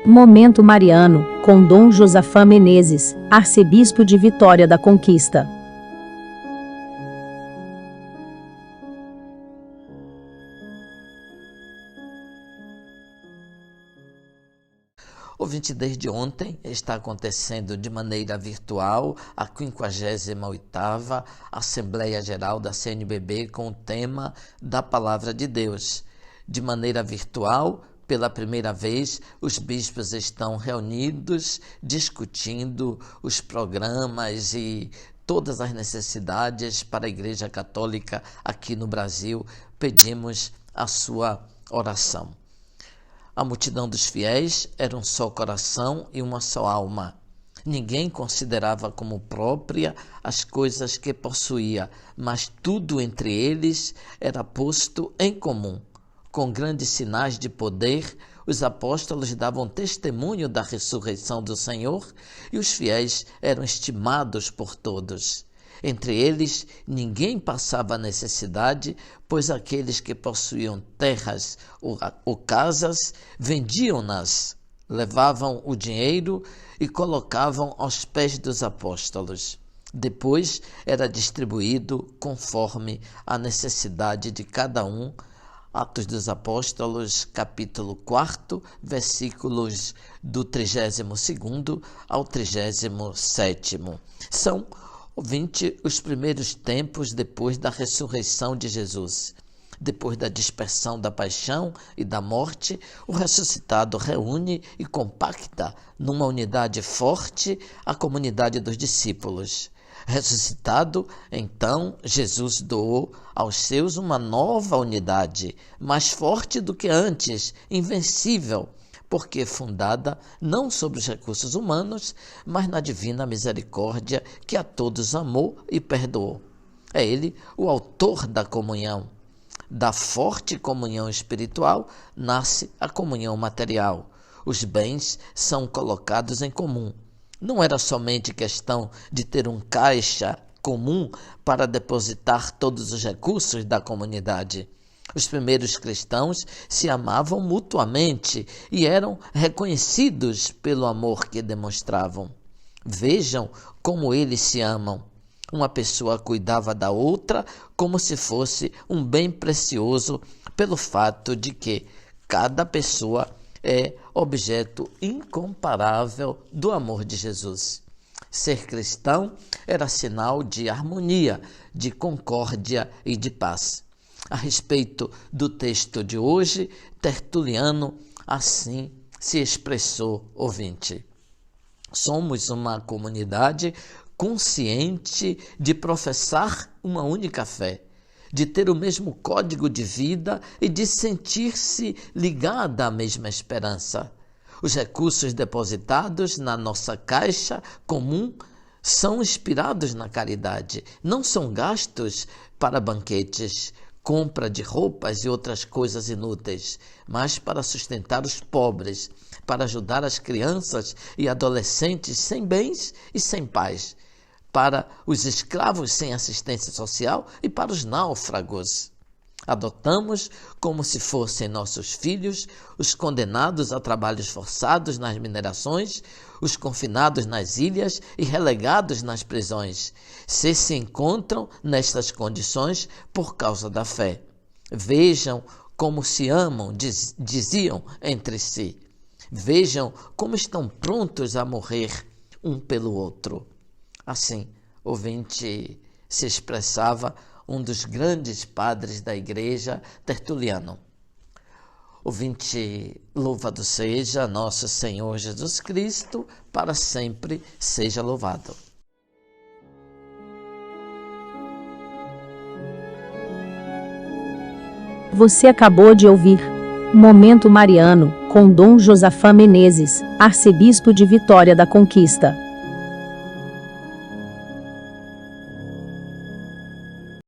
Momento Mariano, com Dom Josafá Menezes, arcebispo de Vitória da Conquista. Ouvinte, desde ontem está acontecendo de maneira virtual a 58ª Assembleia Geral da CNBB com o tema da Palavra de Deus. De maneira virtual, pela primeira vez, os bispos estão reunidos, discutindo os programas e todas as necessidades para a Igreja Católica aqui no Brasil. Pedimos a sua oração. A multidão dos fiéis era um só coração e uma só alma. Ninguém considerava como própria as coisas que possuía, mas tudo entre eles era posto em comum. Com grandes sinais de poder, os apóstolos davam testemunho da ressurreição do Senhor e os fiéis eram estimados por todos. Entre eles, ninguém passava necessidade, pois aqueles que possuíam terras ou casas vendiam-nas, levavam o dinheiro e colocavam aos pés dos apóstolos. Depois era distribuído conforme a necessidade de cada um. Atos dos Apóstolos, capítulo 4, versículos do 32º ao 37º. São, ouvinte, os primeiros tempos depois da ressurreição de Jesus. Depois da dispersão da paixão e da morte, o ressuscitado reúne e compacta numa unidade forte a comunidade dos discípulos. Ressuscitado, então, Jesus doou aos seus uma nova unidade, mais forte do que antes, invencível, porque fundada não sobre os recursos humanos, mas na divina misericórdia que a todos amou e perdoou. É Ele o autor da comunhão. Da forte comunhão espiritual nasce a comunhão material. Os bens são colocados em comum. Não era somente questão de ter um caixa comum para depositar todos os recursos da comunidade. Os primeiros cristãos se amavam mutuamente e eram reconhecidos pelo amor que demonstravam. Vejam como eles se amam. Uma pessoa cuidava da outra como se fosse um bem precioso, pelo fato de que cada pessoa é objeto incomparável do amor de Jesus. Ser cristão era sinal de harmonia, de concórdia e de paz. A respeito do texto de hoje, Tertuliano assim se expressou, ouvinte. Somos uma comunidade consciente de professar uma única fé, de ter o mesmo código de vida e de sentir-se ligada à mesma esperança. Os recursos depositados na nossa caixa comum são inspirados na caridade, não são gastos para banquetes, compra de roupas e outras coisas inúteis, mas para sustentar os pobres, para ajudar as crianças e adolescentes sem bens e sem pais, para os escravos sem assistência social e para os náufragos. Adotamos como se fossem nossos filhos os condenados a trabalhos forçados nas minerações, os confinados nas ilhas e relegados nas prisões, se encontram nestas condições por causa da fé. Vejam como se amam, diziam entre si. Vejam como estão prontos a morrer um pelo outro. Assim, ouvinte, se expressava um dos grandes padres da Igreja, Tertuliano. Ouvinte, louvado seja nosso Senhor Jesus Cristo, para sempre seja louvado. Você acabou de ouvir Momento Mariano, com Dom Josafá Menezes, arcebispo de Vitória da Conquista.